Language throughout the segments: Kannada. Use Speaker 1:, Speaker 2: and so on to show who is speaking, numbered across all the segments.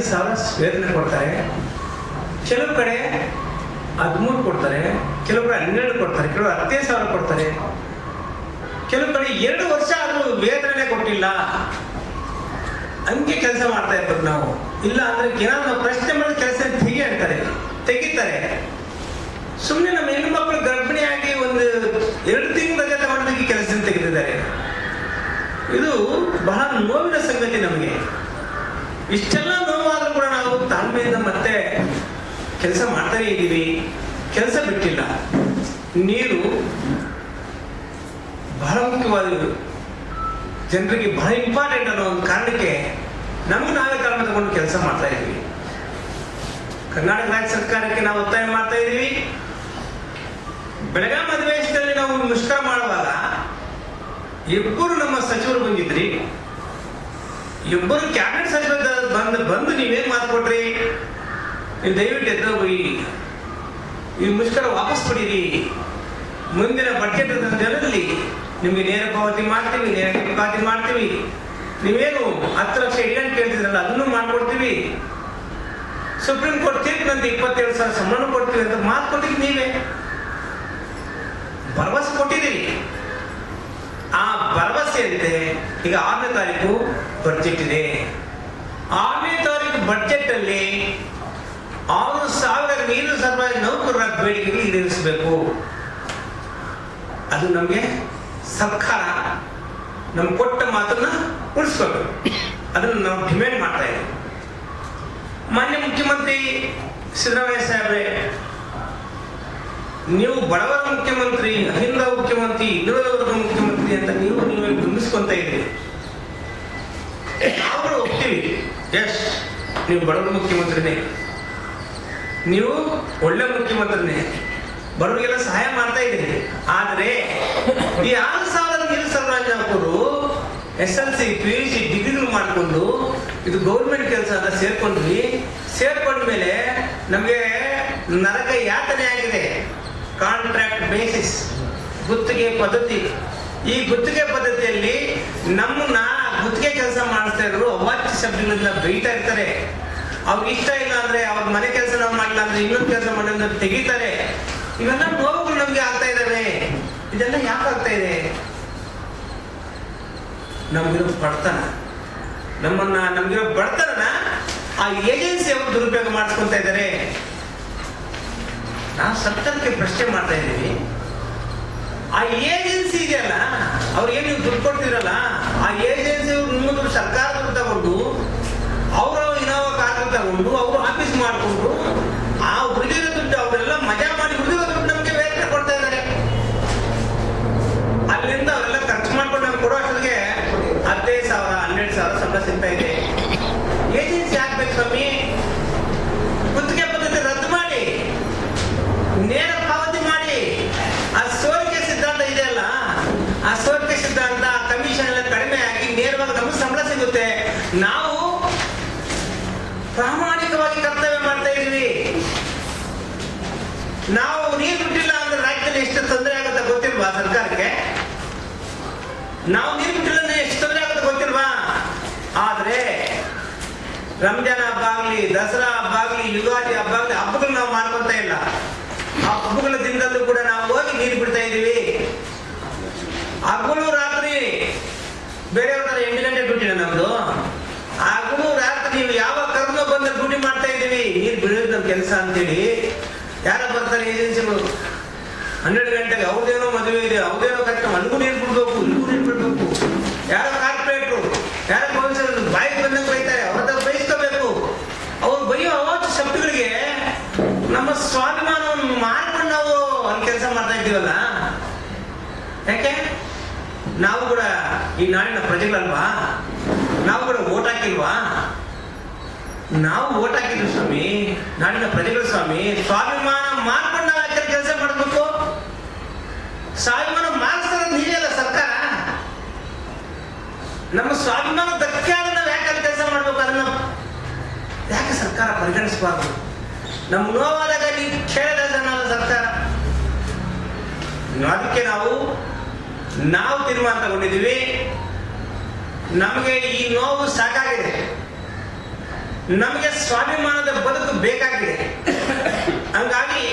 Speaker 1: 5,000 ವೇತನ ಕೊಡ್ತಾರೆ, ಕೆಲವು ಕಡೆ 13 ಕೊಡ್ತಾರೆ, ಕೆಲವು ಕಡೆ 12 ಕೊಡ್ತಾರೆ, ಕೆಲವು 15,000 ಕೊಡ್ತಾರೆ, ಕೆಲವು ಕಡೆ 2 ವರ್ಷ ಆದರೂ ವೇತನನೇ ಕೊಟ್ಟಿಲ್ಲ. ಹಂಗೆ ಕೆಲಸ ಮಾಡ್ತಾ ಇರ್ಬೇಕು ನಾವು. ಇಲ್ಲ ಅಂದ್ರೆ ಏನಾದ್ರು ನಾವು ಪ್ರಶ್ನೆ ಮಾಡಿದ ಕೆಲಸ ತೆಗಿತಾರೆ. ಸುಮ್ಮನೆ ನಮ್ಮ ಹೆಣ್ಣು ಮಕ್ಕಳು ಗರ್ಭಿಣಿಯಾಗಿ 1-2 ತಿಂಗಳು ರಜೆ ತಗೊಂಡೋಗಿ ಕೆಲಸ ತೆಗೆದಿದ್ದಾರೆ. ಇದು ಬಹಳ ನೋವಿನ ಸಂಗತಿ. ನಮಗೆ ಇಷ್ಟೆಲ್ಲ ನೋವಾದ್ರೂ ಕೂಡ ನಾವು ತಾಳ್ಮೆಯಿಂದ ಮತ್ತೆ ಕೆಲಸ ಮಾಡ್ತಾನೆ ಇದ್ದೀವಿ, ಕೆಲಸ ಬಿಟ್ಟಿಲ್ಲ. ನೀರು ಬಹಳ ಮುಖ್ಯವಾದದ್ದು, ಜನರಿಗೆ ಬಹಳ ಇಂಪಾರ್ಟೆಂಟ್ ಅನ್ನೋ ಒಂದು ಕಾರಣಕ್ಕೆ ನಮ್ಗೆ ನಾವೇ ಕಾರಣ ತಗೊಂಡು ಕೆಲಸ ಮಾಡ್ತಾ ಇದ್ದೀವಿ. ಕರ್ನಾಟಕ ರಾಜ್ಯ ಸರ್ಕಾರಕ್ಕೆ ನಾವು ಒತ್ತಾಯ ಮಾಡ್ತಾ ಇದ್ದೀವಿ. ಬೆಳಗಾವಿ ಅಧಿವೇಶನದಲ್ಲಿ ನಾವು ಮುಷ್ಕರ ಮಾಡುವಾಗ ಇಬ್ಬರು ನಮ್ಮ ಸಚಿವರು ಬಂದಿದ್ರಿ, ಇಬ್ಬರು ಕ್ಯಾಬಿನೆಟ್ ಸಚಿವರು ಬಂದು ನೀವೇನ್ ಮಾತು ಕೊಟ್ರಿ, ನೀವು ದಯವಿಟ್ಟು ಎದ್ದು ಹೋಗಿ ಈ ಮುಷ್ಕರ ವಾಪಸ್ ಪಡೀರಿ, ಮುಂದಿನ ಬಜೆಟ್ ಜನರಲ್ಲಿ ನಿಮ್ಗೆ ನೇರ ಪಾವತಿ ಮಾಡ್ತೀವಿ, ನೇರ ಪಾವತಿ ಮಾಡ್ತೀವಿ, ನೀವೇನು 10 ಲಕ್ಷ ಇಡ್ಕೊಂಡು ಕೇಳ್ತಿದ್ರಲ್ಲ ಅದನ್ನು ಮಾಡ್ಕೊಡ್ತೀವಿ, ಸುಪ್ರೀಂ ಕೋರ್ಟ್ ತೀರ್ಪಿನಂತೆ 27,000 ಸಂಬಳ ಕೊಡ್ತೀವಿ ಅಂತ ಮಾತು ಕೊಟ್ಟಿದ್ದು ನೀವೇ, ಭರವಸೆ ಕೊಟ್ಟಿದ್ದೀರಿ. ಆ ಭರವಸೆಯಂತೆ ಈಗ 6ನೇ ತಾರೀಕು ಬಡ್ಜೆಟ್ ಇದೆ. 6ನೇ ತಾರೀಕು ಬಡ್ಜೆಟ್ ಅಲ್ಲಿ 6,000 ನೀರು ಸರಬರಾಜು ನೌಕರರ ಬೇಡಿಕೆಗಳು ಈಡೇರಿಸಬೇಕು. ಅದು ನಮಗೆ ಸರ್ಕಾರ ನಮ್ಗೆ ಕೊಟ್ಟ ಮಾತನ್ನ ಉಳಿಸ್ಕೋಬೇಕು. ಅದನ್ನು ನಾವು ಡಿಮ್ಯಾಂಡ್ ಮಾಡ್ತಾ ಇದ್ದೀವಿ. ಮಾನ್ಯ ಮುಖ್ಯಮಂತ್ರಿ ಸಿದ್ದರಾಮಯ್ಯ ಸಾಹೇಬ್ರೆ, ನೀವು ಬಡವರ ಮುಖ್ಯಮಂತ್ರಿ, ಅಹಿಂದ ಮುಖ್ಯಮಂತ್ರಿ, ಹಿಂದುಳಿದ ಮುಖ್ಯಮಂತ್ರಿ ಅಂತ ನೀವೇ ಬಿಂಬಿಸ್ಕೊಂತ ಇದ್ದೀರಿ. ನಾವು ಹೋಗ್ತೀವಿ, ಎಸ್ ನೀವು ಬಡವರ ಮುಖ್ಯಮಂತ್ರಿನೇ, ನೀವು ಒಳ್ಳೆ ಮುಖ್ಯಮಂತ್ರಿನೇ, ಬಡವರಿಗೆಲ್ಲ ಸಹಾಯ ಮಾಡ್ತಾ ಇದ್ದೀರಿ. ಆದರೆ ಈ 6,000 ನೀರು ಸರಬರಾಜು ನೌಕರರು SLC PUC ಡಿಗ್ರಿಗಳು ಮಾಡಿಕೊಂಡು ಇದು ಗೌರ್ಮೆಂಟ್ ಕೆಲಸ ಅಂತ ಸೇರ್ಕೊಂಡ ಮೇಲೆ ನಮಗೆ ನರಕ ಯಾತನೆ ಆಗಿದೆ. ಕಾಂಟ್ರಾಕ್ಟ್ ಬೇಸಿಸ್, ಗುತ್ತಿಗೆ ಪದ್ಧತಿ. ಈ ಗುತ್ತಿಗೆ ಪದ್ಧತಿಯಲ್ಲಿ ನಮ್ಮನ್ನ ಗುತ್ತಿಗೆ ಕೆಲಸ ಮಾಡಿಸ್ತಾ ಇದ್ರು ಅವಾಚ್ಯ ಶಬ್ದಗಳಿಂದ ಬೈತಾ ಇರ್ತಾರೆ. ಅವ್ರಿಗೆ ಇಷ್ಟ ಇಲ್ಲ ಅಂದ್ರೆ ಅವ್ರ ಮನೆ ಕೆಲಸ ನಾವು ಮಾಡಲಿಲ್ಲ ಅಂದ್ರೆ ಇನ್ನೊಂದು ಕೆಲಸ ಮಾಡೋದ್ರ ತೆಗಿತಾರೆ. ಇವೆಲ್ಲ ನೋವುಗಳು ನಮ್ಗೆ ಆಗ್ತಾ ಇದಾವೆ. ಇದೆಲ್ಲ ಯಾಕೆ ಆಗ್ತಾ ಇದೆ? ನಮ್ಗಿರೋ ಬಡತನ, ನಮ್ಗಿರೋ ಬಡತನ ಆ ಏಜೆನ್ಸಿ ಅವರು ದುರುಪಯೋಗ ಮಾಡಿಸ್ಕೊಂತ ಇದ್ದಾರೆ. ನಾವು ಸರ್ಕಾರಕ್ಕೆ ಪ್ರಶ್ನೆ ಮಾಡ್ತಾ ಇದ್ದೀವಿ, ಆ ಏಜೆನ್ಸಿ ಇದೆಯಲ್ಲ ಅವ್ರಿಗೆ ನೀವು ದುಡ್ಡು ಕೊಡ್ತಿರಲ್ಲ, ಆ ಏಜೆನ್ಸಿ ನಿಮ್ಮ ದುಡ್ಡು ಸರ್ಕಾರ ದುಡ್ಡು ತಗೊಂಡು ಅವರು ಇನೋವಾ ಕಾರ್ ತಗೊಂಡು ಅವರು ಆಫೀಸ್ ಮಾಡಿಕೊಂಡು ಆ ಉಳಿದಿರೋ ದುಡ್ಡು ಅವರೆಲ್ಲ ಮಜಾ ಮಾಡಿ ಉಳಿದಿರೋ ದುಡ್ಡು ನಮಗೆ ವೇತನ ಕೊಡ್ತಾ ಇದ್ದಾರೆ. ಅಲ್ಲಿಂದ ಅವರೆಲ್ಲ ಖರ್ಚು ಮಾಡ್ಕೊಂಡು ನಮ್ಗೆ ಕೊಡೋ ಅಷ್ಟೊತ್ತಿಗೆ 15,000 12,000 ಸಂಬಳ ಸಿಗ್ತಾ ಇದೆ. ಏಜೆನ್ಸಿ ಹಾಕ್ಬೇಕು ಸ್ವಾಮಿ. ಗುತ್ತಿಗೆ ಪದ್ಧತಿ ರದ್ದು ಮಾಡಿ, ನೇರ ಪಾವತಿ ಮಾಡಿ. ಆ ಸೋರಿಕೆ ಸಿದ್ಧಾಂತ ಇದೆಯಲ್ಲ, ಆ ಸೋರಿಕೆ ಸಿದ್ಧಾಂತ, ಕಮಿಷನ್ ಎಲ್ಲ ಕಡಿಮೆ ಆಗಿ ನೇರವಾಗಿ ನಮಗೆ ಸಂಬಳ ಸಿಗುತ್ತೆ. ನಾವು ಪ್ರಾಮಾಣಿಕವಾಗಿ ಕರ್ತವ್ಯ ಮಾಡ್ತಾ ಇದೀವಿ. ನಾವು ನೀರು ಬಿಟ್ಟಿಲ್ಲ ಅಂದ್ರೆ ರಾಜ್ಯದಲ್ಲಿ ಎಷ್ಟು ತೊಂದರೆ ಆಗುತ್ತೆ ಗೊತ್ತಿಲ್ವಾ ಸರ್ಕಾರಕ್ಕೆ? ನಾವು ನೀರು ಬಿಟ್ಟಿಲ್ಲ ಅಂದ್ರೆ ಎಷ್ಟು ತೊಂದರೆ ಆಗುತ್ತೆ ಗೊತ್ತಿಲ್ವಾ? ಆದ್ರೆ ರಂಜಾನ್ ಹಬ್ಬ ಆಗ್ಲಿ, ದಸರಾ ಹಬ್ಬ ಆಗ್ಲಿ, ಯುಗಾದಿ ಹಬ್ಬ ಆಗ್ಲಿ, ಹಬ್ಬಗಳು ನಾವು ಮಾಡ್ಕೊಂತ ಇಲ್ಲ. ಆ ಹಬ್ಬಗಳ ದಿನದಲ್ಲೂ ಕೂಡ ನಾವು ಹೋಗಿ ನೀರು ಬಿಡ್ತಾ ಇದೀವಿ. ಹಗಲು ರಾತ್ರಿ ಬೇರೆಯವ್ರ 8 ಗಂಟೆ ಡ್ಯೂಟಿನ ನಮ್ದು. ಹಗಲು ರಾತ್ರಿ ನೀವು ಯಾವ ಕರ್ಮ ಬಂದ ಡ್ಯೂಟಿ ಮಾಡ್ತಾ ಇದೀವಿ. ನೀರು ಬಿಡೋದು ನಮ್ಮ ಕೆಲಸ ಅಂತೇಳಿ ಯಾರ ಬರ್ತಾರೆ ಏಜೆನ್ಸಿಗಳು 12 ಗಂಟೆಗೆ. ಅವ್ರದೇನೋ ಮದುವೆ ಇದೆ, ಅವ್ರದೇನೋ ಕಷ್ಟ, ಅಲ್ಲಿಗೂ ನೀರು ಬಿಡ್ಬೇಕು, ಇಲ್ಲಿಗೂ ನೀರು ಬಿಡ್ಬೇಕು. ಯಾರೋ ಕಾರ್ಪೊರೇಟ್ರು, ಯಾರೋ ಪೊಲೀಸರು ಬಾಯಿಗೆ ಬಂದಂಗೆ ಬೈತಾರೆ, ಅವ್ರದ್ದು ಬಯಸ್ಕೋಬೇಕು. ಅವ್ರು ಬೈಯೋ ಅವಾಚ್ಯ ಶಬ್ದಗಳಿಗೆ ನಮ್ಮ ಸ್ವಾಭಿಮಾನವನ್ನು ಮಾರ್ಕೊಂಡು ನಾವು ಅಲ್ಲಿ ಕೆಲಸ ಮಾಡ್ತಾ ಇದ್ದೀವಲ್ಲ. ಯಾಕೆ? ನಾವು ಕೂಡ ಈ ನಾಡಿನ ಪ್ರಜೆಗಳಲ್ವಾ? ನಾವು ಕೂಡ ಓಟ್ ಹಾಕಿಲ್ವಾ? ನಾವು ಓಟ್ ಹಾಕಿದ್ವಿ ಸ್ವಾಮಿ, ನಾಡಿನ ಪ್ರಜೆಗಳು ಸ್ವಾಮಿ. ಸ್ವಾಭಿಮಾನ ಮಾರ್ಕೊಂಡು ನಾವು ಯಾಕೆ ಕೆಲಸ ಮಾಡಬೇಕು? ಸ್ವಾಭಿಮಾನ ಮಾರ್ಕ್ಸ್ತಾರೆ ನೀವೆಲ್ಲ ಸರ್ಕಾರ. ನಮ್ಮ ಸ್ವಾಭಿಮಾನ ಧಕ್ಕೆ ಆದ್ರೆ ನಾವು ಯಾಕೆ ಅಲ್ಲಿ ಕೆಲಸ ಮಾಡ್ಬೇಕು? ಅದನ್ನ ಯಾಕೆ ಸರ್ಕಾರ ಪರಿಗಣಿಸಬಾರ್ದು? ನಮ್ಮ ನೋವಾದಾಗ ನೀವು ಕೇಳಿದ ಜನ ಸರ್ಕಾರ. ಅದಕ್ಕೆ ನಾವು ತೀರ್ಮಾನ ತಗೊಂಡಿದ್ದೀವಿ. ನಮಗೆ ಈ ನೋವು ಸಾಕಾಗಿದೆ. ನಮಗೆ ಸ್ವಾಭಿಮಾನದ ಬದುಕು ಬೇಕಾಗಿದೆ. ಹಂಗಾಗಿ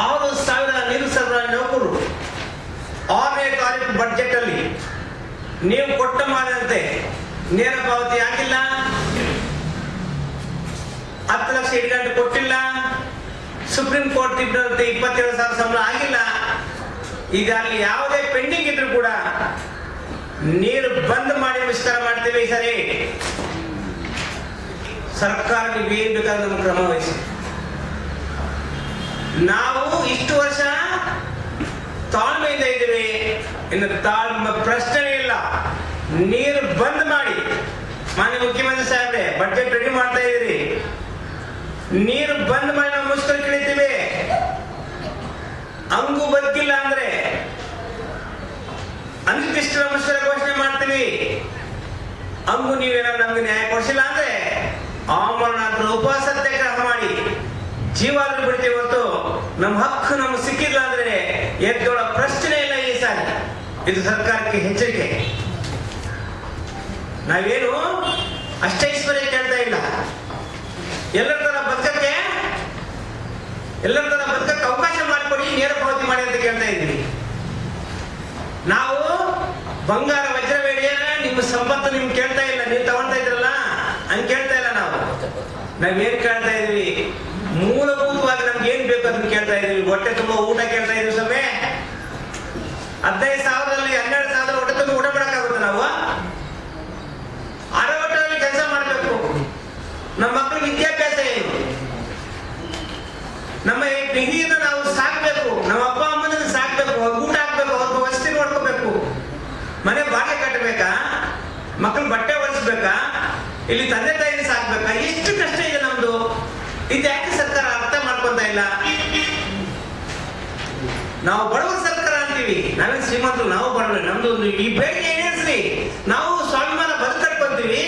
Speaker 1: 6,000 ನೀರು ಸರಬರಾಜು ನೌಕರರು 6ನೇ ತಾರೀಕು ಬಡ್ಜೆಟ್ ಅಲ್ಲಿ ನೀವು ಕೊಟ್ಟ ಮಾಡಿದಂತೆ ನೇರ ಪಾವತಿ ಆಗಿಲ್ಲ, 10 ಲಕ್ಷ ಇಟ್ಗಂಟು ಕೊಟ್ಟಿಲ್ಲ, ಸುಪ್ರೀಂ ಕೋರ್ಟ್ ತೀರ್ಪಿನಂತೆ 27,000 ಸಂಬಳ ಆಗಿಲ್ಲ. ಈಗ ಅಲ್ಲಿ ಯಾವುದೇ ಪೆಂಡಿಂಗ್ ಇದ್ರೂ ಕೂಡ ನೀರು ಬಂದ್ ಮಾಡಿ ಮುಷ್ಕರ ಮಾಡ್ತೀವಿ. ಸರಿ, ಸರ್ಕಾರ ನೀವು ಏನ್ ಬೇಕಾದ್ರೂ ನಮ್ಮ ಕ್ರಮ ವಹಿಸಿ. ನಾವು ಇಷ್ಟು ವರ್ಷ ತಾಳ್ಮೆಯಿಂದ ಇದ್ದೀವಿ, ಇನ್ನು ತಾಳ್ಮೆ ಪ್ರಶ್ನೆ ಇಲ್ಲ. ನೀರು ಬಂದ್ ಮಾಡಿ. ಮಾನ್ಯ ಮುಖ್ಯಮಂತ್ರಿ ಸಾಹೇಬ್ರೆ, ಬಡ್ಜೆಟ್ ರೆಡಿ ಮಾಡ್ತಾ ಇದ್ದೀರಿ, ನೀರು ಬಂದ್ ಮಾಡಿ ನಾವು ಮುಷ್ಕರ ಕೇಳಿದ್ದೀವಿ. ಹಂಗೂ ಬದುಕಿಲ್ಲ ಅಂದ್ರೆ ಅನಿರ್ದಿಷ್ಟ ಮುಷ್ಕರ ಘೋಷಣೆ ಮಾಡ್ತೀವಿ. ಹಂಗೂ ನೀವೇನಾದ್ರು ನಮ್ಗೆ ನ್ಯಾಯ ಕೊಡಿಸಿಲ್ಲ ಅಂದ್ರೆ ಆಮರಣಾದ್ರೂ ಉಪವಾಸ ಸತ್ಯಾಗ್ರಹ ಮಾಡಿ ಜೀವಾದ್ರೂ ಬಿಡ್ತೀವಿ ಹೊರತು ನಮ್ಮ ಹಕ್ಕು ನಮ್ಗೆ ಸಿಕ್ಕಿಲ್ಲ ಅಂದ್ರೆ ಎದ್ದೊಳ ಪ್ರಶ್ನೆ ಇಲ್ಲ ಈ ಸಾರಿ. ಇದು ಸರ್ಕಾರಕ್ಕೆ ಎಚ್ಚರಿಕೆ. ನಾವೇನು ಅಷ್ಟೈಶ್ವರ್ಯ ಕೇಳ್ತಾ ಇಲ್ಲ, ಎಲ್ಲರ ತರ ಬದುಕಕ್ಕೆ ಅವಕಾಶ ಮಾಡಿಕೊಡಿ, ನೇರ ಪಾವತಿ ಮಾಡಿ ಅಂತ ಕೇಳ್ತಾ ಇದ್ದೀವಿ. ನಾವು ಬಂಗಾರ ವಜ್ರ ಬೇಡಿಯ ನಿಮ್ಮ ಸಂಪತ್ತು ನಿಮ್ಗೆ ಕೇಳ್ತಾ ಇಲ್ಲ, ನೀವು ತಗೊಳ್ತಾ ಇದ್ರಲ್ಲ ಹಂಗೆ ಕೇಳ್ತಾ ಇಲ್ಲ. ನಾವೇನ್ ಕೇಳ್ತಾ ಇದೀವಿ, ಮೂಲಭೂತವಾಗಿ ನಮ್ಗೆ ಏನ್ ಬೇಕು ಅದನ್ನ ಕೇಳ್ತಾ ಇದೀವಿ. ಹೊಟ್ಟೆ ತುಂಬಾ ಊಟ ಕೇಳ್ತಾ ಇದೀವಿ. ಸಮಯ 15,000ರಲ್ಲಿ 12,000 ಹೊಟ್ಟೆ ತುಂಬ ಊಟ ಮಾಡಕ್ಕಾಗುತ್ತೆ? ನಾವು ಆರೋಗ್ಯದಲ್ಲಿ ಕೆಲಸ ಮಾಡಬೇಕು. ನಮ್ಮ ಮಕ್ಕಳಿಗೆ ವಿದ್ಯಾಭ್ಯಾಸ ಏನು, ನಮ್ಮ ಹಿರಿಯರನ್ನ ನಾವು ಸಾಕ್ಬೇಕು, ನಮ್ಮ ಅಪ್ಪ ಅಮ್ಮನ ಸಾಕ್ಬೇಕು, ಊಟ ಹಾಕ್ಬೇಕು, ಅವ್ರ ವಸತಿ ನೋಡ್ಕೋಬೇಕು, ಮನೆ ಬಾಡಿಗೆ ಕಟ್ಟಬೇಕಾ, ಮಕ್ಕಳು ಬಟ್ಟೆ ಒರೆಸ್ಬೇಕಾ, ಇಲ್ಲಿ ತಂದೆ ತಾಯಿನ ಸಾಕ್ಬೇಕಾ? ಎಷ್ಟು ಕಷ್ಟ ಇದೆ ನಮ್ದು. ಇದು ಯಾಕೆ ಸರ್ಕಾರ ಅರ್ಥ ಮಾಡ್ಕೊಂತ ಇಲ್ಲ? ನಾವು ಬಡವರ ಸರ್ಕಾರ ಅಂತೀವಿ, ನಾವೇನು ಶ್ರೀಮಂತರು? ನಾವು ಬಡವರು. ನಮ್ದು ಒಂದು ಈ ಬೇಡಿಕೆ ಏನೇನ್ಸ್ರಿ, ನಾವು ಸ್ವಾಭಿಮಾನ ಬದುಕಟ್ಕೊಂತೀವಿ,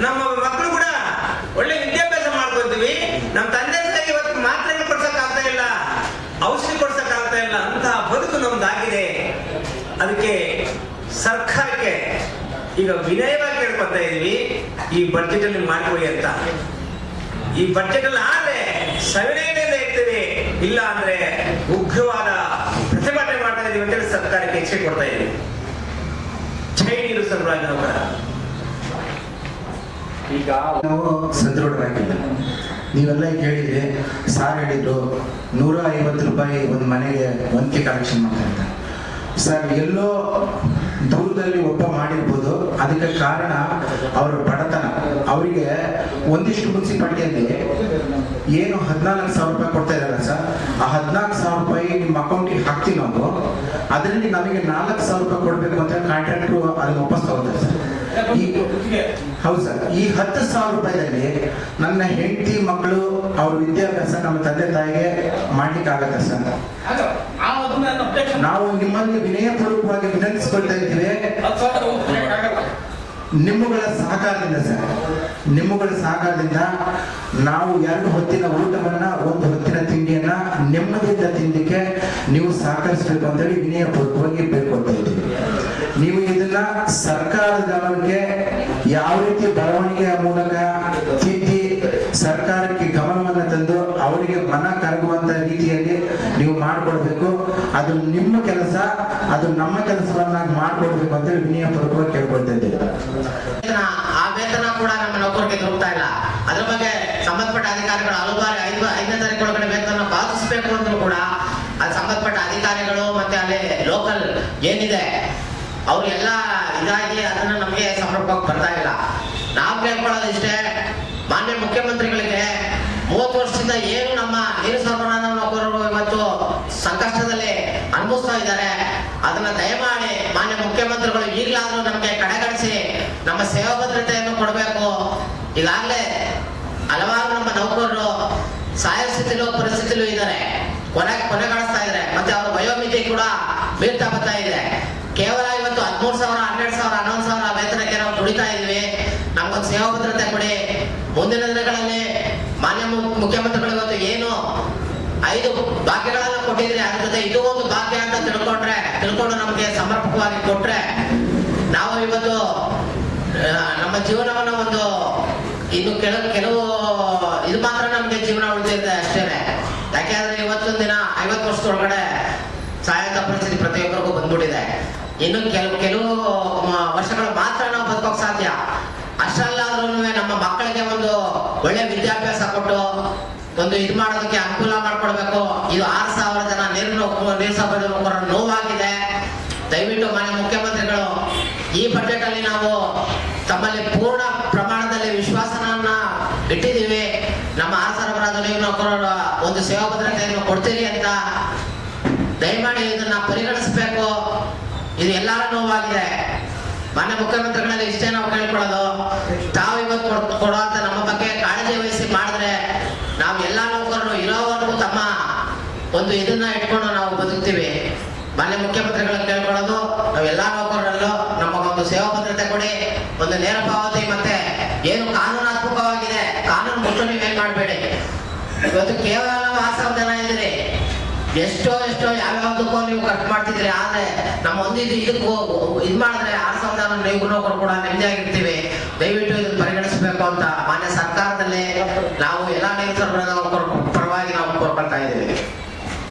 Speaker 1: ನಮ್ಮ ಮಕ್ಕಳು ಕೂಡ ಒಳ್ಳೆ ವಿದ್ಯಾಭ್ಯಾಸ ಮಾಡ್ಕೊಂತೀವಿ, ನಮ್ಮ ತಂದೆ ತಾಯಿ ಇವತ್ತು ಮಾತ್ರೆಗಳು ಕೊಡ್ಸಕ್ ಆಗ್ತಾ ಇಲ್ಲ, ಔಷಧಿ ಕೊಡ್ಸಕ್ ಆಗ್ತಾ ಇಲ್ಲ, ಅಂತಹ ಬದುಕು ನಮ್ದಾಗಿದೆ. ಅದಕ್ಕೆ ಸರ್ಕಾರಕ್ಕೆ ಈಗ ವಿನಯವಾಗಿ ಕೇಳ್ಕೊತಾ ಇದೀವಿ, ಈ ಬಡ್ಜೆಟ್ ಅಲ್ಲಿ ಮಾಡಿಕೊಡಿ ಅಂತ. ಈ ಬಡ್ಜೆಟ್ ಅಲ್ಲಿ ಆದ್ರೆ ಸವಿನಯದಿಂದ ಇರ್ತೀವಿ, ಇಲ್ಲ ಅಂದ್ರೆ ಉಗ್ರವಾದ ಪ್ರತಿಭಟನೆ ಮಾಡ್ತಾ ಇದೀವಿ ಅಂತೇಳಿ ಸರ್ಕಾರಕ್ಕೆ ಎಚ್ಚರಿಕೆ ಕೊಡ್ತಾ ಇದೀವಿ. ಜೈ ನೀರು ಸರಬರಾಜು ನೌಕರ.
Speaker 2: ಈಗ ನಾವು ಸದೃಢವಾಗಿಲ್ಲ. ನೀವೆಲ್ಲ ಕೇಳಿದ್ರೆ ಸಾರ್ ಹೇಳಿದ್ರು 150 ರೂಪಾಯಿ ಒಂದು ಮನೆಗೆ ಒಂದ್ಕೆ ಕಲೆಕ್ಷನ್ ಮಾಡ್ತಾ. ಸರ್, ಎಲ್ಲೋ ದೂರದಲ್ಲಿ ಒಬ್ಬ ಮಾಡಿರ್ಬೋದು, ಅದಕ್ಕೆ ಕಾರಣ ಅವರ ಬಡತನ. ಅವರಿಗೆ ಒಂದಿಷ್ಟು ಮುನ್ಸಿಪಾಲಿಟಿಯಲ್ಲಿ ಏನು 14,000 ರೂಪಾಯಿ ಕೊಡ್ತಾ ಇದಾರೆ ಸರ್, ಆ 14,000 ರೂಪಾಯಿ ನಿಮ್ಮ ಅಕೌಂಟಿಗೆ ಹಾಕ್ತೀವಿ ನಾವು, ಅದರಲ್ಲಿ ನಮಗೆ 4,000 ರೂಪಾಯಿ ಕೊಡ್ಬೇಕು ಅಂತ ಕಾಂಟ್ರಾಕ್ಟ್ರು ಅದನ್ನ ವಾಪಸ್ ತಗೋತಾರೆ ಸರ್. ಹೌದು ಸರ್, ಈ 10,000 ರೂಪಾಯಿದಲ್ಲಿ ನನ್ನ ಹೆಂಡತಿ ಮಕ್ಕಳು ಅವ್ರ ವಿದ್ಯಾಭ್ಯಾಸ ನಮ್ಮ ತಂದೆ ತಾಯಿಗೆ ಮಾಡ್ಲಿಕ್ಕೆ ಆಗತ್ತೆ ಸರ್. ನಾವು ನಿಮ್ಮಲ್ಲಿ ವಿನಯಪೂರ್ವಕವಾಗಿ ವಿನಂತಿಸ್ಕೊಳ್ತಾ ಇದ್ದೀವಿ, ನಿಮ್ಮಗಳ ಸಹಕಾರದಿಂದ ಸರ್, ನಿಮ್ಮಗಳ ಸಹಕಾರದಿಂದ ನಾವು 2 ಹೊತ್ತಿನ ಊಟವನ್ನ, 1 ಹೊತ್ತಿನ ತಿಂಡಿಯನ್ನ ನೆಮ್ಮದಿಯಿಂದ ತಿನ್ನಲಿಕ್ಕೆ ನೀವು ಸಹಕರಿಸಬೇಕು ಅಂತೇಳಿ ವಿನಯಪೂರ್ವಕವಾಗಿ ಬೇಡ್ಕೊಳ್ತಾ ಇದ್ದೀವಿ. ನೀವು ಇದನ್ನ ಸರ್ಕಾರದ ಗಮನಕ್ಕೆ ಯಾವ ರೀತಿ ಬರವಣಿಗೆಯ ಮೂಲಕ ತಿದ್ದಿ ಸರ್ಕಾರಕ್ಕೆ ಗಮನವನ್ನು ತಂದು ಅವರಿಗೆ ಮನ ಕರಗುವಂತ ರೀತಿಯಲ್ಲಿ ನೀವು ಮಾಡ್ಕೊಡ್ಬೇಕು. ಅದು ನಿಮ್ಮ ಕೆಲಸ, ಅದು ನಮ್ಮ ಕೆಲಸವನ್ನಾಗಿ ಮಾಡ್ಕೊಡ್ಬೇಕು ಅಂತೇಳಿ ವಿನಯಪೂರ್ವಕವಾಗಿ ಕೇಳ್ಕೊಳ್ತಾ ಇದ್ದೀವಿ.
Speaker 3: ಆ ವೇತನ ಕೂಡ ನಮ್ಮ ನೌಕರರಿಗೆ ದೊರಕ್ತಾ ಇಲ್ಲ. ಅದ್ರ ಬಗ್ಗೆ ಸಂಬಂಧಪಟ್ಟ ಅಧಿಕಾರಿಗಳು ಹಲವು ಬಾರಿ 5ನೇ ತಾರೀಕು ಒಳಗಡೆ ವೇತನ ಪಾವತಿಸಬೇಕು ಅಂದ್ರೂ ಕೂಡ ಅದು ಸಂಬಂಧಪಟ್ಟ ಅಧಿಕಾರಿಗಳು ಮತ್ತೆ ಅಲ್ಲಿ ಲೋಕಲ್ ಏನಿದೆ ಅವ್ರು ಎಲ್ಲ ಇದಾಗಿ ಅದನ್ನ ನಮಗೆ ಸಮರ್ಪಕವಾಗಿ ಬರ್ತಾ ಇಲ್ಲ. ನಾವು ಕೇಳ್ಕೊಳ್ಳೋದು ಇಷ್ಟೇ, ಮಾನ್ಯ ಮುಖ್ಯಮಂತ್ರಿಗಳಿಗೆ 30 ವರ್ಷದಿಂದ ಏನು ನಮ್ಮ ನೀರು ಸರಬರಾಜು ನೌಕರರು ಇವತ್ತು ಸಂಕಷ್ಟದಲ್ಲಿ ಅನುಭವಿಸ್ತಾ ಇದ್ದಾರೆ, ಅದನ್ನ ದಯಮಾಡಿ ಮಾನ್ಯ ಮುಖ್ಯಮಂತ್ರಿಗಳು ಈಗಲಾದ್ರೂ ನಮಗೆ ಕಡೆಗಣಿಸಿ ನಮ್ಮ ಸೇವಾ ಭದ್ರತೆಯನ್ನು ಕೊಡಬೇಕು. ಈಗಾಗಲೇ ಹಲವಾರು ನಮ್ಮ ನೌಕರರು ಸಾಯ ಪರಿಸ್ಥಿತಿಲೂ ಇದ್ದಾರೆ, ಕೊನೆಗಾಣಿಸ್ತಾ ಇದ್ದಾರೆ, ಮತ್ತೆ ಅವರ ವಯೋಮಿತಿ ಕೂಡ ಬೀಳ್ತಾ ಬರ್ತಾ ಇದೆ. ಕೇವಲ ಇವತ್ತು 13,000, 12,000, 11,000 ವೇತನಕ್ಕೆ ನಾವು ದುಡಿತಾ ಇದ್ವಿ. ನಮ್ಗೊಂದು ಸೇವಾ ಭದ್ರತೆ ಕೊಡಿ. ಮುಂದಿನ ದಿನಗಳಲ್ಲಿ ಮಾನ್ಯ ಮುಖ್ಯಮಂತ್ರಿಗಳು ಇವತ್ತು ಏನು 5 ಭಾಗ್ಯಗಳನ್ನ ಕೊಟ್ಟಿದ್ರೆ ಅದ್ರ ಜೊತೆ ಇದು ಒಂದು ಭಾಗ್ಯ ಅಂತ ತಿಳ್ಕೊಂಡು ನಮಗೆ ಸಮರ್ಪಕವಾಗಿ ಕೊಟ್ರೆ ನಾವು ಇವತ್ತು ನಮ್ಮ ಜೀವನವನ್ನು ಒಂದು ಇನ್ನು ಕೆಲವು ಇದು ಮಾತ್ರ ನಮ್ಗೆ ಜೀವನ ಉಳಿದಿದೆ ಅಷ್ಟೇನೆ. ಯಾಕೆಂದ್ರೆ ಇವತ್ತೊಂದು ದಿನ 50 ವರ್ಷದೊಳಗಡೆ ಸಾಯಂತ ಪರಿಸ್ಥಿತಿ ಪ್ರತಿಯೊಬ್ಬರಿಗೂ ಬಂದ್ಬಿಟ್ಟಿದೆ. ಇನ್ನು ಕೆಲವು ವರ್ಷಗಳು ಮಾತ್ರ ನಾವು ಬದುಕೋಕ್ ಸಾಧ್ಯ. ಅಷ್ಟರಲ್ಲಾದ್ರೂ ನಮ್ಮ ಮಕ್ಕಳಿಗೆ ಒಂದು ಒಳ್ಳೆ ವಿದ್ಯಾಭ್ಯಾಸ ಕೊಟ್ಟು ಒಂದು ಇದು ಮಾಡೋದಕ್ಕೆ ಅನುಕೂಲ ಮಾಡ್ಕೊಡ್ಬೇಕು. ಇದು 6,000 ಜನ ನೀರು ಸಭೆ ನೋವಾಗಿದೆ. ದಯವಿಟ್ಟು ಮಾನ್ಯ ಮುಖ್ಯಮಂತ್ರಿಗಳು ಈ ಬಜೆಟ್ ಅಲ್ಲಿ ನಾವು ತಮ್ಮಲ್ಲಿ ಪೂರ್ಣ ಪ್ರಮಾಣದಲ್ಲಿ ವಿಶ್ವಾಸವನ್ನ ಇಟ್ಟಿದ್ದೀವಿ. ನಮ್ಮ 6,000 ನೀರು ನೌಕರರ ಒಂದು ಸೇವಾ ಭದ್ರತೆಯನ್ನು ಕೊಡ್ತೀರಿ ಅಂತ ದಯಮಾಡಿ ಇದನ್ನ ಪರಿಗಣಿಸಬೇಕು. ಇದು ಎಲ್ಲರ ನೋವಾಗಿದೆ. ಮಾನ್ಯ ಮುಖ್ಯಮಂತ್ರಿಗಳಲ್ಲಿ ಇಷ್ಟೇ ನಾವು ಕೇಳ್ಕೊಳ್ಳೋದು, ತಾವು ಇವತ್ತು ಕೊಡುವಂತ ನಮ್ಮ ಬಗ್ಗೆ ಕಾಳಜಿ ವಹಿಸಿ ಮಾಡಿದ್ರೆ ನಾವು ಎಲ್ಲಾ ನೌಕರರು ಇರೋವರೆಗೂ ತಮ್ಮ ಒಂದು ಇದನ್ನ ಇಟ್ಕೊಂಡು ನಾವು ಬದುಕ್ತೀವಿ. ಮಾನ್ಯ ಮುಖ್ಯಮಂತ್ರಿಗಳು ಕೇಳ್ಕೊಳ್ಳೋದು, ನಾವೆಲ್ಲಾ ನೌಕರರಲ್ಲೂ ನಮಗೊಂದು ಸೇವಾ ಭದ್ರತೆ ಕೊಡಿ, ಒಂದು ನೇರ ಪಾವತಿ, ಮತ್ತೆ ಏನು ಕಾನೂನಾತ್ಮಕವಾಗಿದೆ ಕಾನೂನು ಮುಟ್ಟು ನೀವೇನ್ ಮಾಡಬೇಡಿ. ಇವತ್ತು ಕೇವಲ 6,000 ಜನ ಇದ್ದೀರಿ, ಎಷ್ಟೋ ಯಾವ್ಯಾವ್ದಕ್ಕೂ ನೀವು ಖರ್ಚು ಮಾಡ್ತಿದ್ರಿ. ಆದ್ರೆ ನಮ್ಮ ಒಂದಿದ್ದು ಇದಕ್ಕೂ ಇದು ಮಾಡಿದ್ರೆ 6,000 ಜನ ನೀವು ನೌಕರು ಕೂಡ ನೆಮ್ಮದಿಯಾಗಿರ್ತೀವಿ. ದಯವಿಟ್ಟು ಇದನ್ನು ಪರಿಗಣಿಸಬೇಕು ಅಂತ ಮಾನ್ಯ ಸರ್ಕಾರದಲ್ಲಿ ನಾವು ಎಲ್ಲಾ ನೇರ ಪರವಾಗಿ ನಾವು ಕೋರ್ಕೊಳ್ತಾ ಇದ್ದೀವಿ.